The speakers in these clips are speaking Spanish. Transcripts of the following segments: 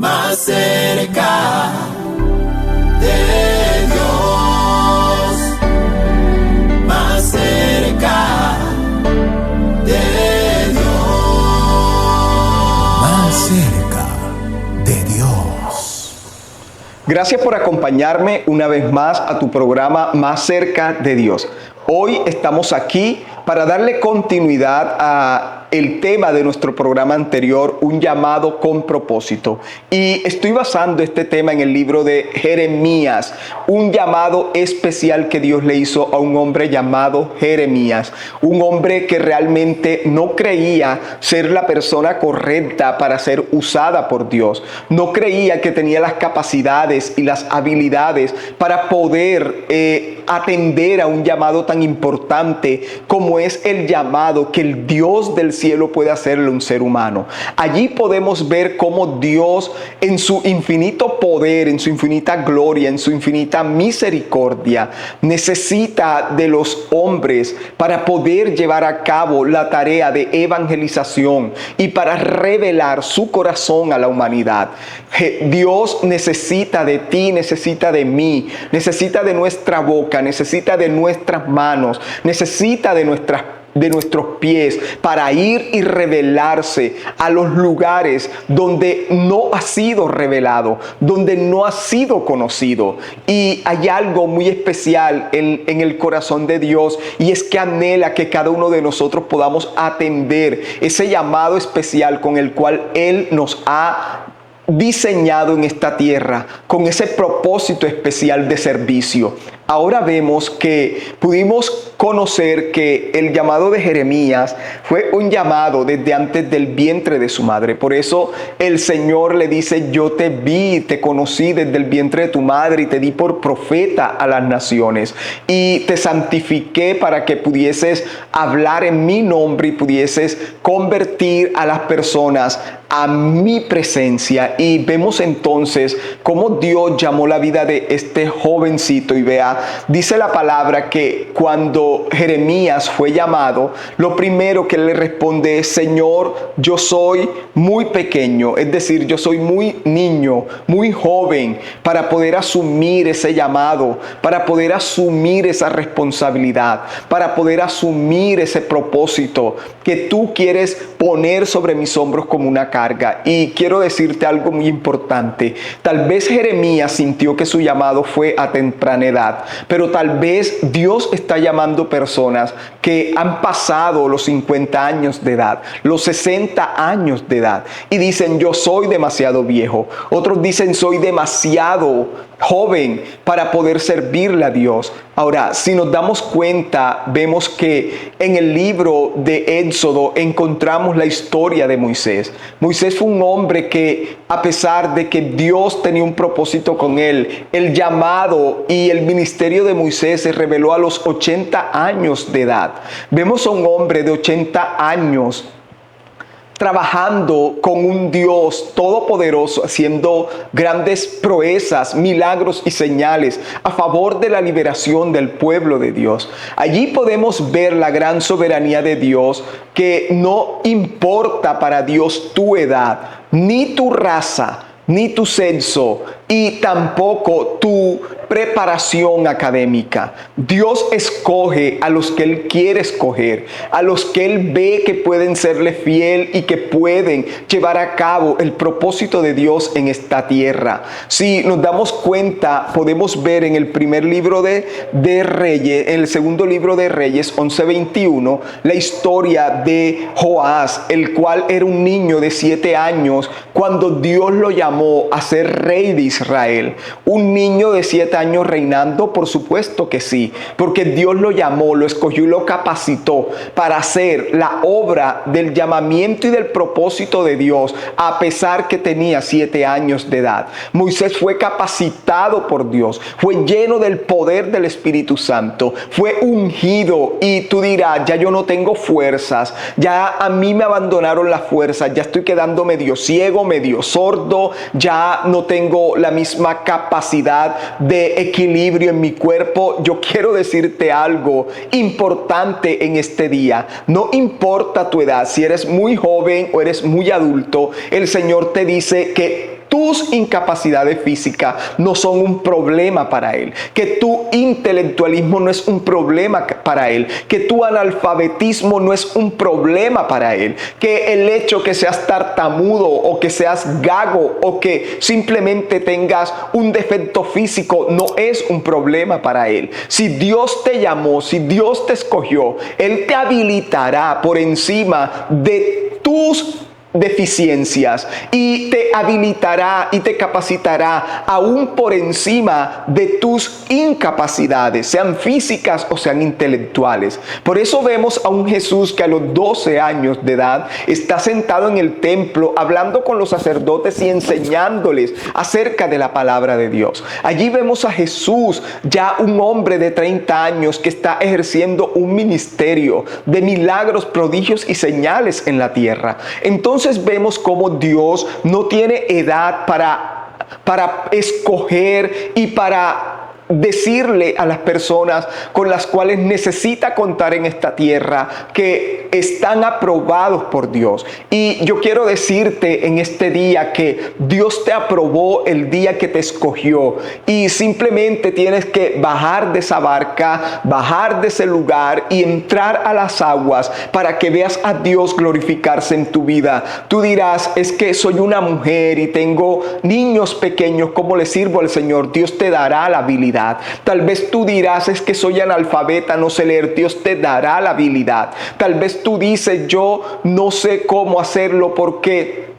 más cerca de Dios, más cerca de Dios, más cerca de Dios. Gracias por acompañarme una vez más a tu programa Más cerca de Dios. Hoy estamos aquí para darle continuidad a el tema de nuestro programa anterior, un llamado con propósito. Y estoy basando este tema en el libro de Jeremías, un llamado especial que Dios le hizo a un hombre llamado Jeremías, un hombre que realmente no creía ser la persona correcta para ser usada por Dios. No creía que tenía las capacidades y las habilidades para poder atender a un llamado tan importante como es el llamado que el Dios del cielo puede hacerle a un ser humano. Allí podemos ver cómo Dios, en su infinito poder, en su infinita gloria, en su infinita misericordia, necesita de los hombres para poder llevar a cabo la tarea de evangelización y para revelar su corazón a la humanidad. Dios necesita de ti, necesita de mí, necesita de nuestra boca, necesita de nuestras manos, necesita de nuestros pies para ir y revelarse a los lugares donde no ha sido revelado, donde no ha sido conocido. Y hay algo muy especial en el corazón de Dios, y es que anhela que cada uno de nosotros podamos atender ese llamado especial con el cual Él nos ha diseñado en esta tierra, con ese propósito especial de servicio. Ahora vemos que pudimos conocer que el llamado de Jeremías fue un llamado desde antes del vientre de su madre. Por eso el Señor le dice: yo te vi, te conocí desde el vientre de tu madre y te di por profeta a las naciones. Y te santifiqué para que pudieses hablar en mi nombre y pudieses convertir a las personas a mi presencia. Y vemos entonces cómo Dios llamó la vida de este jovencito. Y vea, dice la palabra que cuando Jeremías fue llamado, lo primero que le responde es: Señor, yo soy muy pequeño, es decir, yo soy muy niño, muy joven para poder asumir ese llamado, para poder asumir esa responsabilidad, para poder asumir ese propósito que tú quieres poner sobre mis hombros como una carga. Y quiero decirte algo muy importante. Tal vez Jeremías sintió que su llamado fue a temprana edad, pero tal vez Dios está llamando personas que han pasado los 50 años de edad, los 60 años de edad, y dicen: yo soy demasiado viejo. Otros dicen: soy demasiado joven para poder servirle a Dios. Ahora, si nos damos cuenta, vemos que en el libro de Éxodo encontramos la historia de Moisés. Moisés fue un hombre que, a pesar de que Dios tenía un propósito con él, el llamado y el ministerio de Moisés se reveló a los 80 años de edad. Vemos a un hombre de 80 años trabajando con un Dios todopoderoso, haciendo grandes proezas, milagros y señales a favor de la liberación del pueblo de Dios. Allí podemos ver la gran soberanía de Dios, que no importa para Dios tu edad, ni tu raza, ni tu sexo, y tampoco tu preparación académica. Dios escoge a los que Él quiere escoger, a los que Él ve que pueden serle fiel y que pueden llevar a cabo el propósito de Dios en esta tierra. Si nos damos cuenta, podemos ver en el primer libro de Reyes, en el segundo libro de Reyes 11:21, la historia de Joás, el cual era un niño de 7 años cuando Dios lo llamó a ser rey de Israel. Un niño de 7 años reinando, por supuesto que sí, porque Dios lo llamó, lo escogió y lo capacitó para hacer la obra del llamamiento y del propósito de Dios, a pesar que tenía 7 años de edad. Moisés fue capacitado por Dios, fue lleno del poder del Espíritu Santo, fue ungido. Y tú dirás: ya yo no tengo fuerzas, ya a mí me abandonaron las fuerzas, ya estoy quedando medio ciego, medio sordo, ya no tengo la misma capacidad de equilibrio en mi cuerpo. Yo quiero decirte algo importante en este día. No importa tu edad, si eres muy joven o eres muy adulto, el Señor te dice que tus incapacidades físicas no son un problema para Él, que tu intelectualismo no es un problema para Él, que tu analfabetismo no es un problema para Él, que el hecho que seas tartamudo o que seas gago o que simplemente tengas un defecto físico no es un problema para Él. Si Dios te llamó, si Dios te escogió, Él te habilitará por encima de tus deficiencias y te habilitará y te capacitará aún por encima de tus incapacidades, sean físicas o sean intelectuales. Por eso vemos a un Jesús que a los 12 años de edad está sentado en el templo hablando con los sacerdotes y enseñándoles acerca de la palabra de Dios. Allí vemos a Jesús, ya un hombre de 30 años que está ejerciendo un ministerio de milagros, prodigios y señales en la tierra. Entonces vemos cómo Dios no tiene edad para escoger y para decirle a las personas con las cuales necesita contar en esta tierra que están aprobados por Dios. Y yo quiero decirte en este día que Dios te aprobó el día que te escogió y simplemente tienes que bajar de esa barca, bajar de ese lugar y entrar a las aguas para que veas a Dios glorificarse en tu vida. Tú dirás, es que soy una mujer y tengo niños pequeños, ¿cómo le sirvo al Señor? Dios te dará la habilidad. Tal vez tú dirás, es que soy analfabeta, no sé leer. Dios te dará la habilidad. Tal vez tú dices, yo no sé cómo hacerlo porque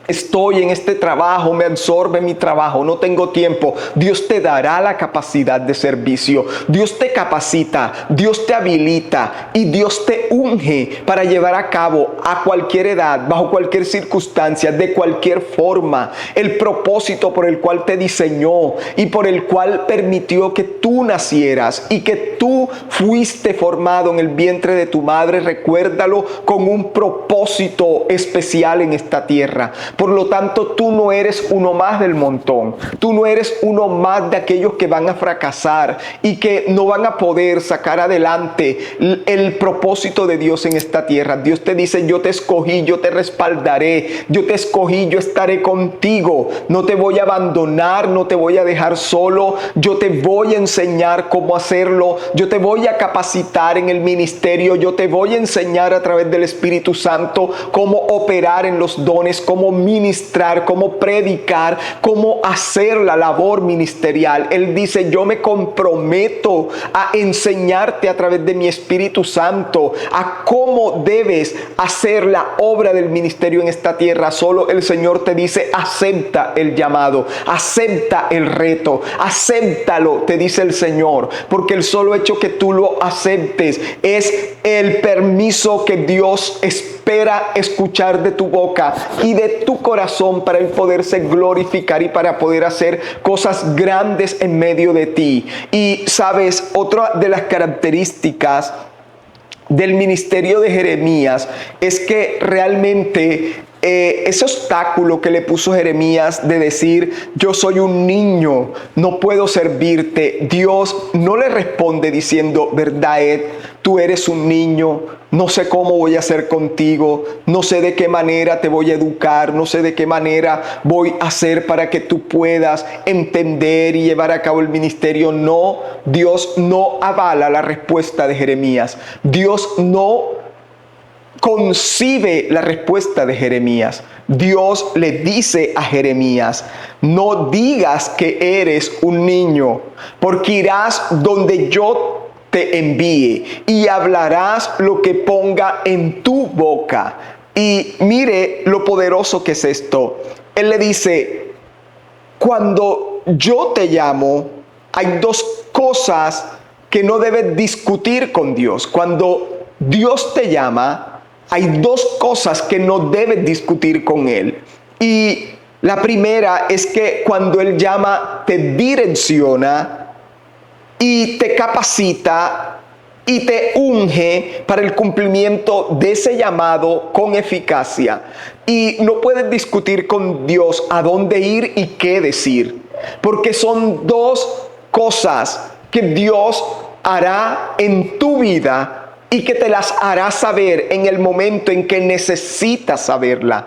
estoy en este trabajo, me absorbe mi trabajo, no tengo tiempo. Dios te dará la capacidad de servicio. Dios te capacita, Dios te habilita y Dios te unge para llevar a cabo a cualquier edad, bajo cualquier circunstancia, de cualquier forma, el propósito por el cual te diseñó y por el cual permitió que tú nacieras y que tú fuiste formado en el vientre de tu madre. Recuérdalo, con un propósito especial en esta tierra. Por lo tanto, tú no eres uno más del montón. Tú no eres uno más de aquellos que van a fracasar y que no van a poder sacar adelante el propósito de Dios en esta tierra. Dios te dice, yo te escogí, yo te respaldaré, yo te escogí, yo estaré contigo. No te voy a abandonar, no te voy a dejar solo. Yo te voy a enseñar cómo hacerlo. Yo te voy a capacitar en el ministerio. Yo te voy a enseñar a través del Espíritu Santo cómo operar en los dones, cómo ministrar, cómo predicar, cómo hacer la labor ministerial. Él dice, yo me comprometo a enseñarte a través de mi Espíritu Santo a cómo debes hacer la obra del ministerio en esta tierra. Solo el Señor te dice, acepta el llamado, acepta el reto, acéptalo, te dice el Señor, porque el solo hecho que tú lo aceptes es el permiso que Dios espera escuchar de tu boca y de tu corazón para el poderse glorificar y para poder hacer cosas grandes en medio de ti. Y sabes, otra de las características del ministerio de Jeremías es que realmente ese obstáculo que le puso Jeremías de decir, yo soy un niño, no puedo servirte, Dios no le responde diciendo, verdad, Ed, tú eres un niño, no sé cómo voy a hacer contigo, no sé de qué manera te voy a educar, no sé de qué manera voy a hacer para que tú puedas entender y llevar a cabo el ministerio. No, Dios no avala la respuesta de Jeremías. Dios no concibe la respuesta de Jeremías. Dios le dice a Jeremías, no digas que eres un niño, porque irás donde yo te envíe y hablarás lo que ponga en tu boca. Y mire lo poderoso que es esto. Él le dice, cuando yo te llamo, hay dos cosas que no debes discutir con Dios. Cuando Dios te llama, hay dos cosas que no debes discutir con Él. Y la primera es que cuando Él llama, te direcciona y te capacita y te unge para el cumplimiento de ese llamado con eficacia. Y no puedes discutir con Dios a dónde ir y qué decir, porque son dos cosas que Dios hará en tu vida y que te las hará saber en el momento en que necesitas saberla.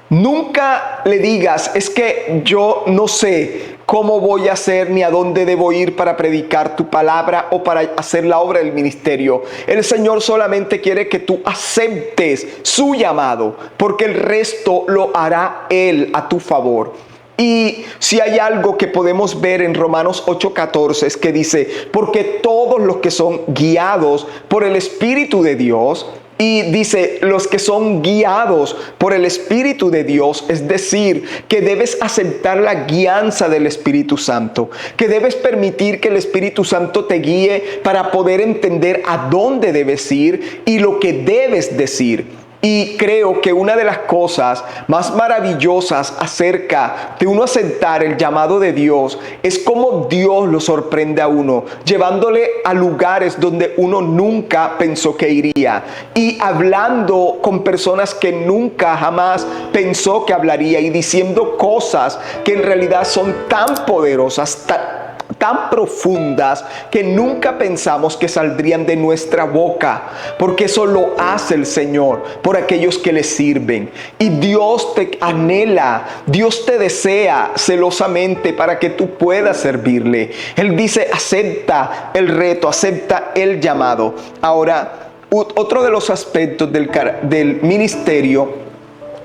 Nunca le digas, es que yo no sé cómo voy a hacer ni a dónde debo ir para predicar tu palabra o para hacer la obra del ministerio. El Señor solamente quiere que tú aceptes su llamado, porque el resto lo hará Él a tu favor. Y si hay algo que podemos ver en Romanos 8:14 es que dice, porque todos los que son guiados por el Espíritu de Dios, y dice, los que son guiados por el Espíritu de Dios, es decir, que debes aceptar la guianza del Espíritu Santo, que debes permitir que el Espíritu Santo te guíe para poder entender a dónde debes ir y lo que debes decir. Y creo que una de las cosas más maravillosas acerca de uno aceptar el llamado de Dios es cómo Dios lo sorprende a uno, llevándole a lugares donde uno nunca pensó que iría y hablando con personas que nunca jamás pensó que hablaría y diciendo cosas que en realidad son tan poderosas, tan profundas que nunca pensamos que saldrían de nuestra boca, porque eso lo hace el Señor por aquellos que le sirven. Y Dios te anhela, Dios te desea celosamente para que tú puedas servirle. Él dice, acepta el reto, acepta el llamado. Ahora, otro de los aspectos del ministerio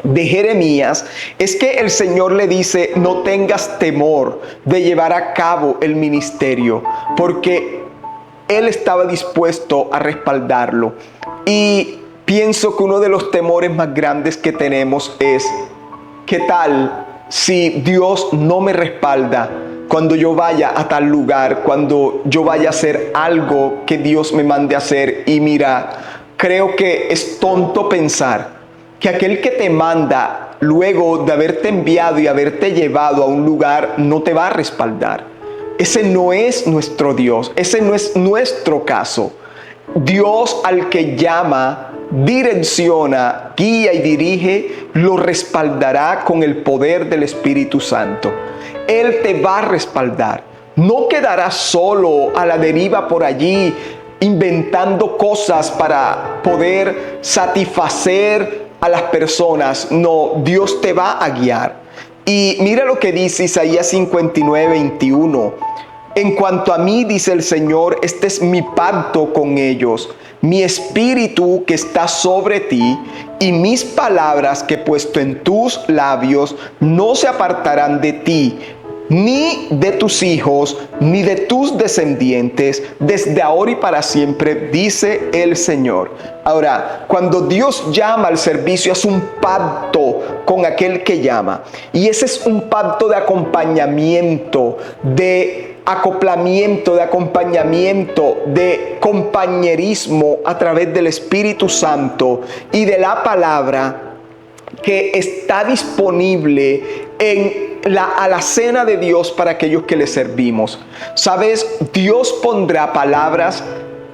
de Jeremías es que el Señor le dice, no tengas temor de llevar a cabo el ministerio, porque Él estaba dispuesto a respaldarlo. Y pienso que uno de los temores más grandes que tenemos es, ¿qué tal si Dios no me respalda cuando yo vaya a tal lugar, cuando yo vaya a hacer algo que Dios me mande a hacer? Y mira, creo que es tonto pensar que aquel que te manda luego de haberte enviado y haberte llevado a un lugar no te va a respaldar. Ese no es nuestro Dios, ese no es nuestro caso. Dios al que llama, direcciona, guía y dirige, lo respaldará con el poder del Espíritu Santo. Él te va a respaldar. No quedarás solo a la deriva por allí, inventando cosas para poder satisfacer a las personas. No, Dios te va a guiar. Y mira lo que dice Isaías 59:21. En cuanto a mí, dice el Señor, este es mi pacto con ellos, mi espíritu que está sobre ti y mis palabras que he puesto en tus labios no se apartarán de ti, ni de tus hijos, ni de tus descendientes, desde ahora y para siempre, dice el Señor. Ahora, cuando Dios llama al servicio, es un pacto con aquel que llama. Y ese es un pacto de acompañamiento, de acoplamiento, de acompañamiento, de compañerismo a través del Espíritu Santo y de la palabra que está disponible en la alacena de Dios para aquellos que le servimos. ¿Sabes? Dios pondrá palabras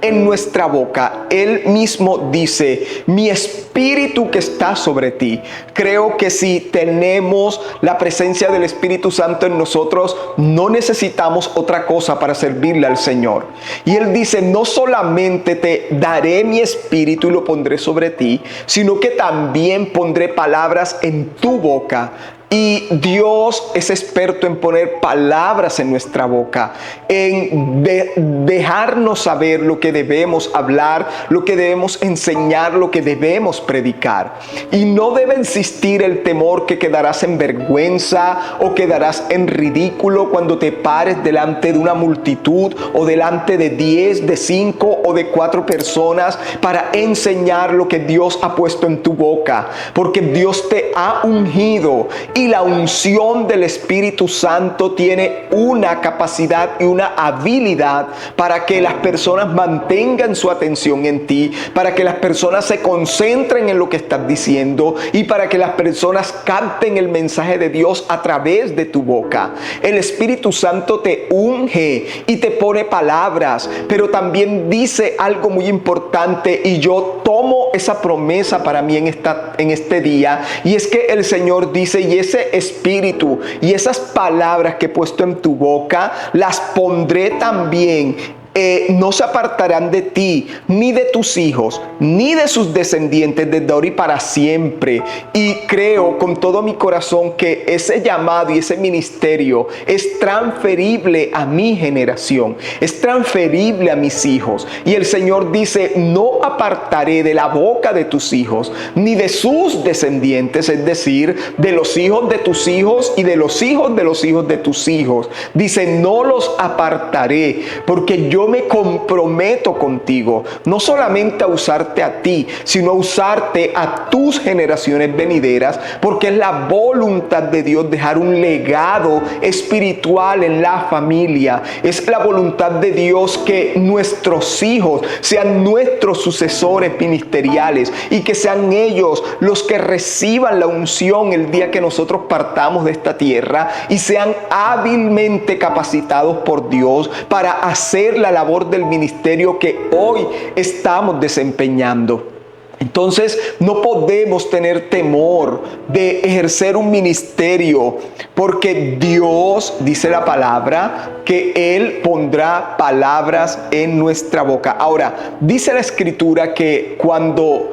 en nuestra boca. Él mismo dice, mi espíritu que está sobre ti. Creo que si tenemos la presencia del Espíritu Santo en nosotros, no necesitamos otra cosa para servirle al Señor. Y Él dice, no solamente te daré mi espíritu y lo pondré sobre ti, sino que también pondré palabras en tu boca. Y Dios es experto en poner palabras en nuestra boca, en dejarnos saber lo que debemos hablar, lo que debemos enseñar, lo que debemos predicar. Y no debe existir el temor que quedarás en vergüenza o quedarás en ridículo cuando te pares delante de una multitud o delante de 10, de 5 o de 4 personas para enseñar lo que Dios ha puesto en tu boca, porque Dios te ha ungido. Y la unción del Espíritu Santo tiene una capacidad y una habilidad para que las personas mantengan su atención en ti, para que las personas se concentren en lo que estás diciendo y para que las personas capten el mensaje de Dios a través de tu boca. El Espíritu Santo te unge y te pone palabras, pero también dice algo muy importante, y yo tomo esa promesa para mí en este día, y es que el Señor dice, y ese espíritu y esas palabras que he puesto en tu boca las pondré también no se apartarán de ti, ni de tus hijos, ni de sus descendientes desde ahora y para siempre. Y creo con todo mi corazón que ese llamado y ese ministerio es transferible a mi generación, es transferible a mis hijos. Y el Señor dice, no apartaré de la boca de tus hijos, ni de sus descendientes, es decir, de los hijos de tus hijos y de los hijos de los hijos de tus hijos. Dice, no los apartaré, porque yo me comprometo contigo, no solamente a usarte a ti, sino a usarte a tus generaciones venideras, porque es la voluntad de Dios dejar un legado espiritual en la familia. Es la voluntad de Dios que nuestros hijos sean nuestros sucesores ministeriales y que sean ellos los que reciban la unción el día que nosotros partamos de esta tierra y sean hábilmente capacitados por Dios para hacer la labor del ministerio que hoy estamos desempeñando. Entonces no podemos tener temor de ejercer un ministerio, porque Dios, dice la palabra, que Él pondrá palabras en nuestra boca. Ahora, dice la Escritura que cuando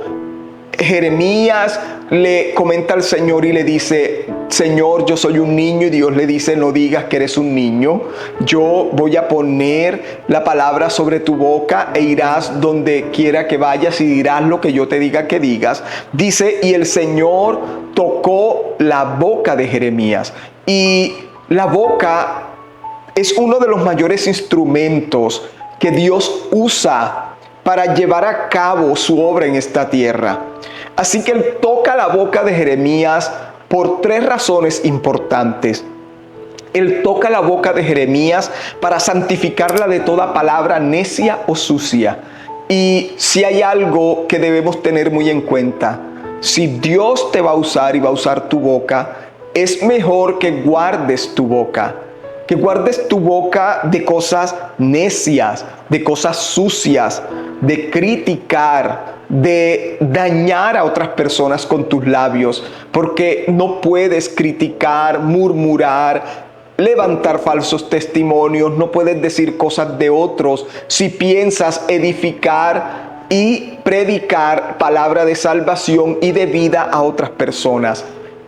Jeremías le comenta al Señor y le dice, Señor, yo soy un niño, y Dios le dice, no digas que eres un niño, yo voy a poner la palabra sobre tu boca e irás donde quiera que vayas y dirás lo que yo te diga que digas. Dice, y el Señor tocó la boca de Jeremías, y la boca es uno de los mayores instrumentos que Dios usa para llevar a cabo su obra en esta tierra. Así que Él toca la boca de Jeremías por tres razones importantes. Él toca la boca de Jeremías para santificarla de toda palabra necia o sucia. Y si hay algo que debemos tener muy en cuenta, si Dios te va a usar y va a usar tu boca, es mejor que guardes tu boca. Que guardes tu boca de cosas necias, de cosas sucias, de criticar, de dañar a otras personas con tus labios, porque no puedes criticar, murmurar, levantar falsos testimonios, no puedes decir cosas de otros si piensas edificar y predicar palabra de salvación y de vida a otras personas.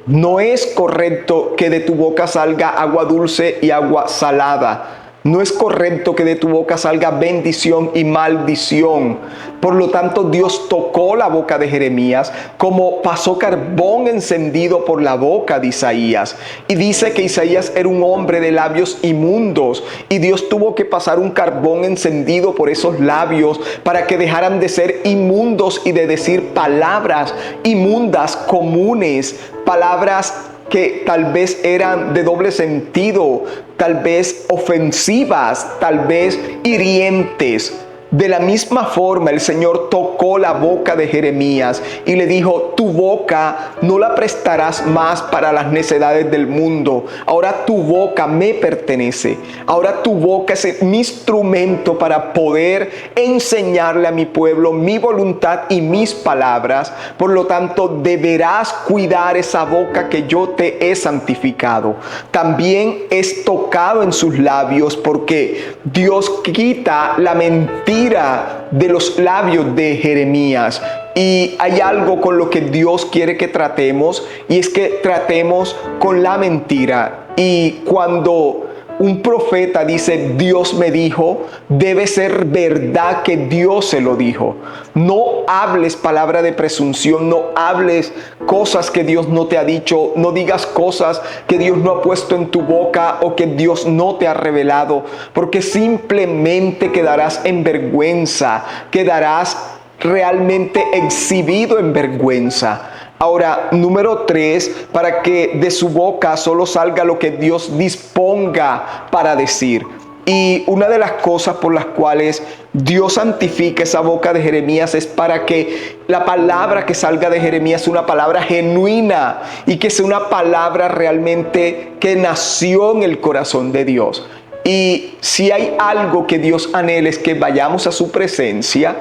No es correcto que de tu boca salga agua dulce y agua salada. No es correcto que de tu boca salga bendición y maldición. Por lo tanto, Dios tocó la boca de Jeremías como pasó carbón encendido por la boca de Isaías. Y dice que Isaías era un hombre de labios inmundos. Y Dios tuvo que pasar un carbón encendido por esos labios para que dejaran de ser inmundos y de decir palabras inmundas comunes. Palabras que tal vez eran de doble sentido, tal vez ofensivas, tal vez hirientes. De la misma forma, el Señor tocó la boca de Jeremías y le dijo, tu boca no la prestarás más para las necedades del mundo. Ahora tu boca me pertenece. Ahora tu boca es mi instrumento para poder enseñarle a mi pueblo mi voluntad y mis palabras. Por lo tanto, deberás cuidar esa boca que yo te he santificado. También es tocado en sus labios, porque Dios quita la mentira de los labios de Jeremías. Y hay algo con lo que Dios quiere que tratemos, y es que tratemos con la mentira. Y cuando un profeta dice Dios me dijo, debe ser verdad que Dios se lo dijo. No hables palabra de presunción, no hables cosas que Dios no te ha dicho, no digas cosas que Dios no ha puesto en tu boca o que Dios no te ha revelado, porque simplemente quedarás en vergüenza, quedarás realmente exhibido en vergüenza. Ahora, número 3, para que de su boca solo salga lo que Dios disponga para decir. Y una de las cosas por las cuales Dios santifica esa boca de Jeremías es para que la palabra que salga de Jeremías sea una palabra genuina y que sea una palabra realmente que nació en el corazón de Dios. Y si hay algo que Dios anhela es que vayamos a su presencia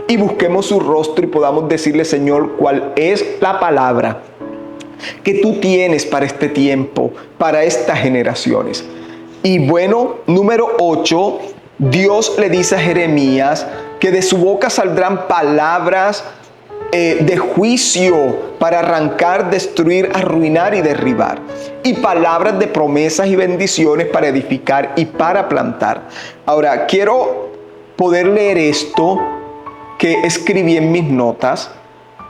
y busquemos su rostro y podamos decirle, Señor, cuál es la palabra que tú tienes para este tiempo, para estas generaciones. Y bueno, número 8, Dios le dice a Jeremías que de su boca saldrán palabras de juicio para arrancar, destruir, arruinar y derribar, y palabras de promesas y bendiciones para edificar y para plantar. Ahora, quiero poder leer esto que escribí en mis notas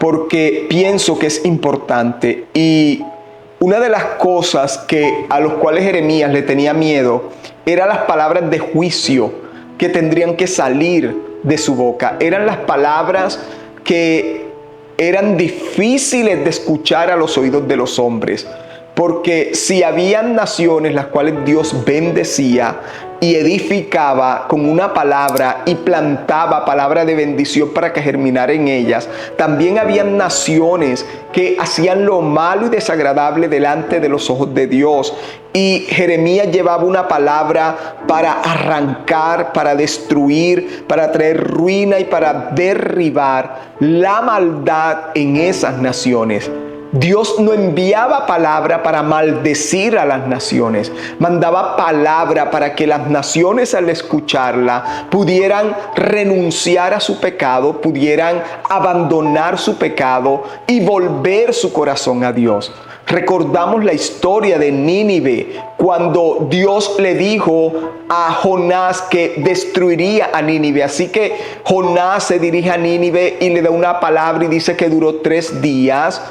porque pienso que es importante. Y una de las cosas a los cuales Jeremías le tenía miedo eran las palabras de juicio que tendrían que salir de su boca. Eran las palabras que eran difíciles de escuchar a los oídos de los hombres, porque si habían naciones las cuales Dios bendecía y edificaba con una palabra y plantaba palabra de bendición para que germinara en ellas, también habían naciones que hacían lo malo y desagradable delante de los ojos de Dios. Y Jeremías llevaba una palabra para arrancar, para destruir, para traer ruina y para derribar la maldad en esas naciones. Dios no enviaba palabra para maldecir a las naciones, mandaba palabra para que las naciones al escucharla pudieran renunciar a su pecado, pudieran abandonar su pecado y volver su corazón a Dios. Recordamos la historia de Nínive, cuando Dios le dijo a Jonás que destruiría a Nínive. Así que Jonás se dirige a Nínive y le da una palabra y dice que duró 3 días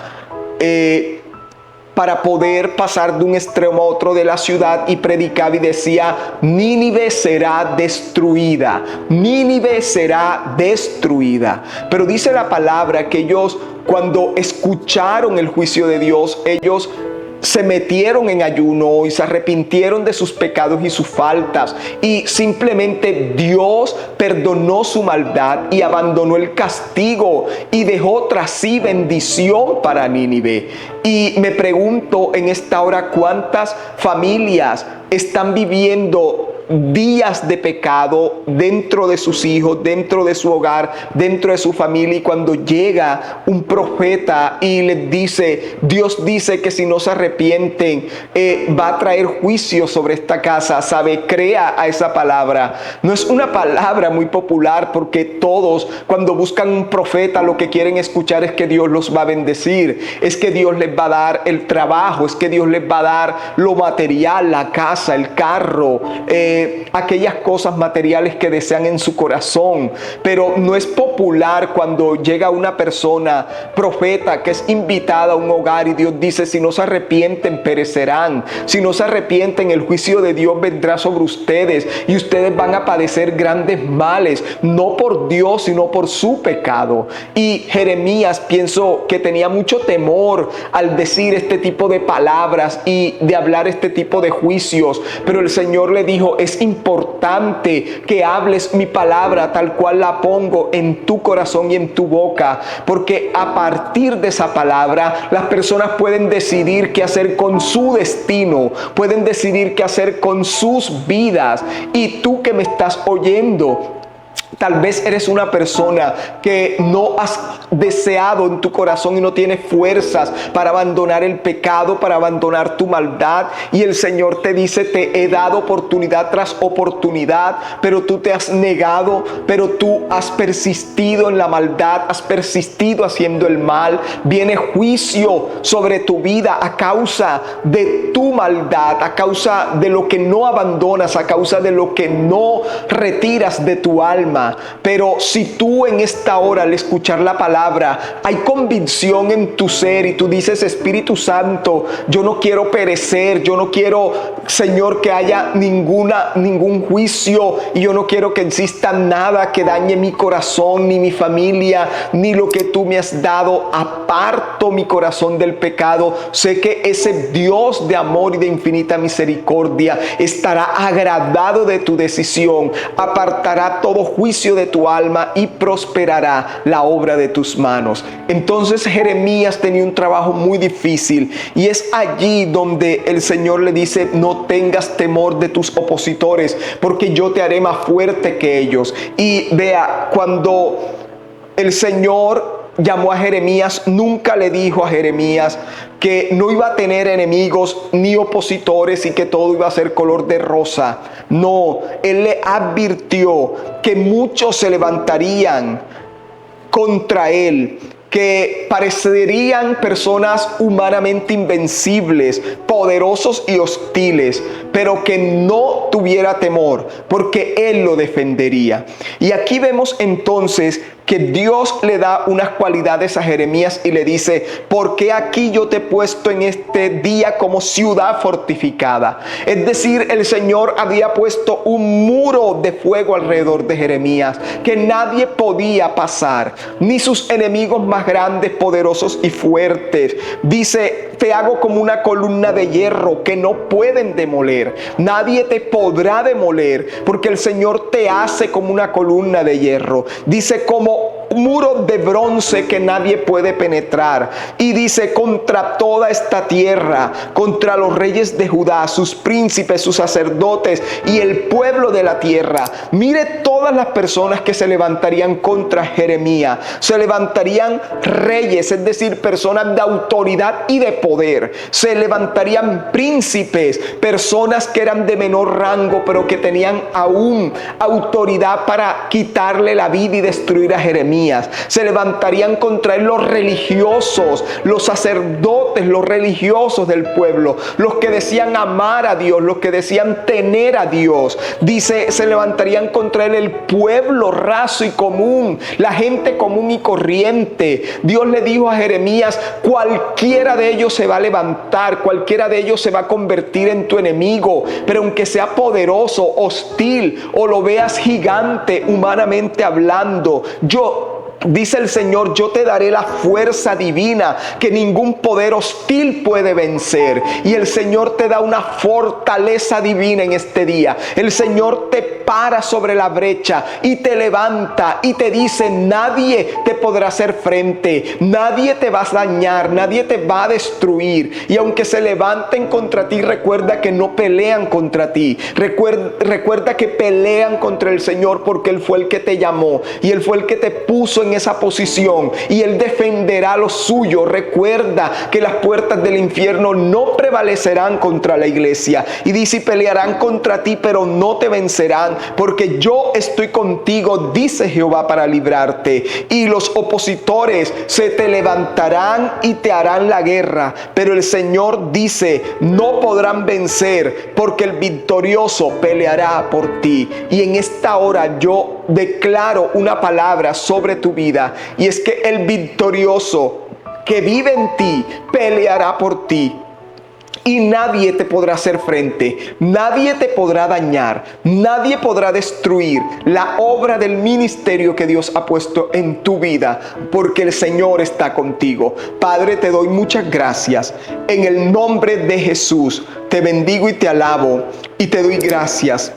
para poder pasar de un extremo a otro de la ciudad, y predicaba y decía: Nínive será destruida, Nínive será destruida. Pero dice la palabra que ellos, cuando escucharon el juicio de Dios, ellos se metieron en ayuno y se arrepintieron de sus pecados y sus faltas, y simplemente Dios perdonó su maldad y abandonó el castigo y dejó tras sí bendición para Nínive. Y me pregunto en esta hora, ¿cuántas familias están viviendo días de pecado dentro de sus hijos, dentro de su hogar, dentro de su familia? Y cuando llega un profeta y les dice, Dios dice que si no se arrepienten va a traer juicio sobre esta casa, ¿sabe? Crea a esa palabra. No es una palabra muy popular, porque todos, cuando buscan un profeta, lo que quieren escuchar es que Dios los va a bendecir, es que Dios les va a dar el trabajo, es que Dios les va a dar lo material, la casa, el carro, aquellas cosas materiales que desean en su corazón. Pero no es popular cuando llega una persona profeta que es invitada a un hogar y Dios dice: si no se arrepienten perecerán, si no se arrepienten el juicio de Dios vendrá sobre ustedes y ustedes van a padecer grandes males, no por Dios sino por su pecado. Y Jeremías, pienso que tenía mucho temor al decir este tipo de palabras y de hablar este tipo de juicios, pero el Señor le dijo: es importante que hables mi palabra tal cual la pongo en tu corazón y en tu boca, porque a partir de esa palabra las personas pueden decidir qué hacer con su destino, pueden decidir qué hacer con sus vidas. Y tú que me estás oyendo, tal vez eres una persona que no has deseado en tu corazón y no tienes fuerzas para abandonar el pecado, para abandonar tu maldad. Y el Señor te dice: te he dado oportunidad tras oportunidad, pero tú te has negado, pero tú has persistido en la maldad, has persistido haciendo el mal. Viene juicio sobre tu vida a causa de tu maldad, a causa de lo que no abandonas, a causa de lo que no retiras de tu alma. Pero si tú en esta hora, al escuchar la palabra, hay convicción en tu ser y tú dices: Espíritu Santo, yo no quiero perecer, yo no quiero, Señor, que haya ningún juicio, y yo no quiero que exista nada que dañe mi corazón, ni mi familia, ni lo que tú me has dado. Aparto mi corazón del pecado. Sé que ese Dios de amor y de infinita misericordia estará agradado de tu decisión, apartará todo juicio de tu alma y prosperará la obra de tus manos. Entonces Jeremías tenía un trabajo muy difícil, y es allí donde el Señor le dice: no tengas temor de tus opositores, porque yo te haré más fuerte que ellos. Y vea, cuando el Señor llamó a Jeremías, nunca le dijo a Jeremías que no iba a tener enemigos ni opositores y que todo iba a ser color de rosa. No, él le advirtió que muchos se levantarían contra él, que parecerían personas humanamente invencibles, poderosos y hostiles, pero que no tuviera temor, porque él lo defendería. Y aquí vemos entonces que Dios le da unas cualidades a Jeremías y le dice: porque aquí yo te he puesto en este día como ciudad fortificada. Es decir, el Señor había puesto un muro de fuego alrededor de Jeremías, que nadie podía pasar, ni sus enemigos más grandes, poderosos y fuertes. Dice: te hago como una columna de hierro que no pueden demoler. Nadie te podrá demoler, porque el Señor te hace como una columna de hierro. Dice: como muro de bronce que nadie puede penetrar. Y dice: contra toda esta tierra, contra los reyes de Judá, sus príncipes, sus sacerdotes y el pueblo de la tierra. Mire todas las personas que se levantarían contra Jeremías. Se levantarían reyes, es decir, personas de autoridad y de poder. Se levantarían príncipes, personas que eran de menor rango, pero que tenían aún autoridad para quitarle la vida y destruir a Jeremías. Se levantarían contra él los religiosos, los sacerdotes, los religiosos del pueblo, los que decían amar a Dios, los que decían tener a Dios. Dice: se levantarían contra él el pueblo raso y común, la gente común y corriente. Dios le dijo a Jeremías: cualquiera de ellos se va a levantar, cualquiera de ellos se va a convertir en tu enemigo, pero aunque sea poderoso, hostil, o lo veas gigante humanamente hablando, dice el Señor, yo te daré la fuerza divina que ningún poder hostil puede vencer. Y el Señor te da una fortaleza divina en este día. El Señor te para sobre la brecha y te levanta y te dice: nadie te podrá hacer frente, nadie te va a dañar, nadie te va a destruir. Y aunque se levanten contra ti, recuerda que no pelean contra ti. Recuerda que pelean contra el Señor, porque Él fue el que te llamó y Él fue el que te puso en esa posición, y Él defenderá lo suyo. Recuerda que las puertas del infierno no prevalecerán contra la iglesia. Y dice: pelearán contra ti, pero no te vencerán, porque yo estoy contigo, dice Jehová, para librarte. Y los opositores se te levantarán y te harán la guerra, pero el Señor dice: no podrán vencer, porque el victorioso peleará por ti. Y en esta hora yo declaro una palabra sobre tu vida, y es que el victorioso que vive en ti peleará por ti. Y nadie te podrá hacer frente, nadie te podrá dañar, nadie podrá destruir la obra del ministerio que Dios ha puesto en tu vida, porque el Señor está contigo. Padre, te doy muchas gracias. En el nombre de Jesús, te bendigo y te alabo y te doy gracias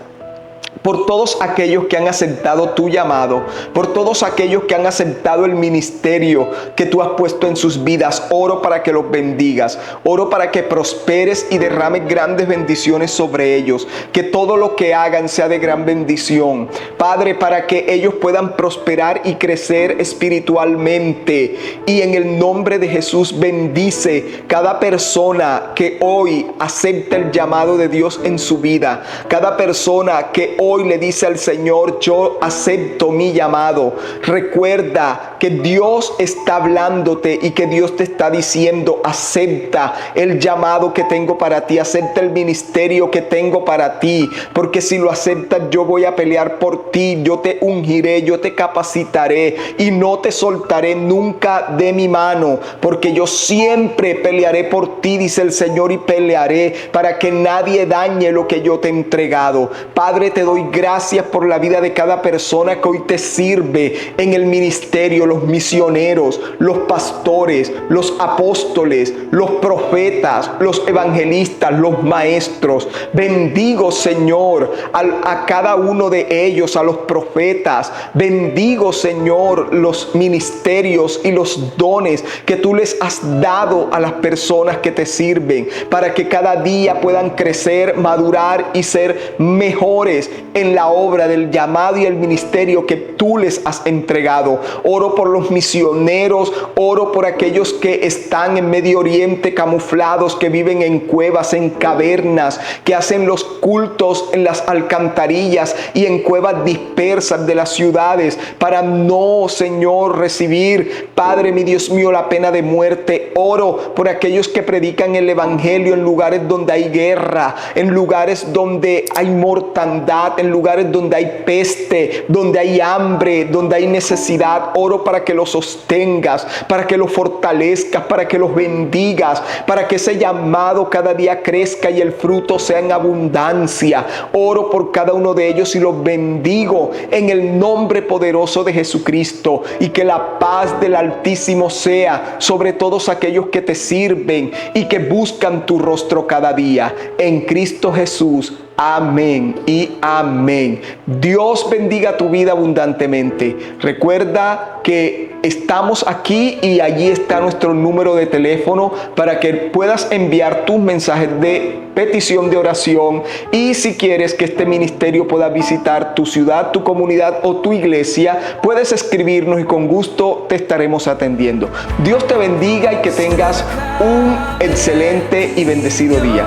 por todos aquellos que han aceptado tu llamado, por todos aquellos que han aceptado el ministerio que tú has puesto en sus vidas. Oro para que los bendigas, oro para que prosperes y derrames grandes bendiciones sobre ellos, que todo lo que hagan sea de gran bendición, Padre, para que ellos puedan prosperar y crecer espiritualmente. Y en el nombre de Jesús, bendice cada persona que hoy acepta el llamado de Dios en su vida, cada persona que hoy le dice al Señor: yo acepto mi llamado. Recuerda que Dios está hablándote y que Dios te está diciendo: acepta el llamado que tengo para ti, acepta el ministerio que tengo para ti, porque si lo aceptas, yo voy a pelear por ti, yo te ungiré, yo te capacitaré y no te soltaré nunca de mi mano, porque yo siempre pelearé por ti, dice el Señor, y pelearé para que nadie dañe lo que yo te he entregado. Padre, te doy gracias por la vida de cada persona que hoy te sirve en el ministerio, los misioneros, los pastores, los apóstoles, los profetas, los evangelistas, los maestros. Bendigo, Señor, a cada uno de ellos, a los profetas. Bendigo, Señor, los ministerios y los dones que tú les has dado a las personas que te sirven, para que cada día puedan crecer, madurar y ser mejores en la obra del llamado y el ministerio que tú les has entregado. Oro por los misioneros, oro por aquellos que están en Medio Oriente camuflados, que viven en cuevas, en cavernas, que hacen los cultos en las alcantarillas y en cuevas dispersas de las ciudades para no, Señor, recibir, Padre mi Dios mío, la pena de muerte. Oro por aquellos que predican el evangelio en lugares donde hay guerra, en lugares donde hay mortandad, en lugares donde hay peste, donde hay hambre, donde hay necesidad. Oro para que los sostengas, para que los fortalezcas, para que los bendigas, para que ese llamado cada día crezca y el fruto sea en abundancia. Oro por cada uno de ellos y los bendigo en el nombre poderoso de Jesucristo, y que la paz del Altísimo sea sobre todos aquellos que te sirven y que buscan tu rostro cada día. En Cristo Jesús. Amén y amén. Dios bendiga tu vida abundantemente. Recuerda que estamos aquí y allí está nuestro número de teléfono para que puedas enviar tus mensajes de petición de oración, y si quieres que este ministerio pueda visitar tu ciudad, tu comunidad o tu iglesia, puedes escribirnos y con gusto te estaremos atendiendo. Dios te bendiga y que tengas un excelente y bendecido día.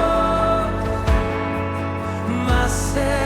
Más cerca.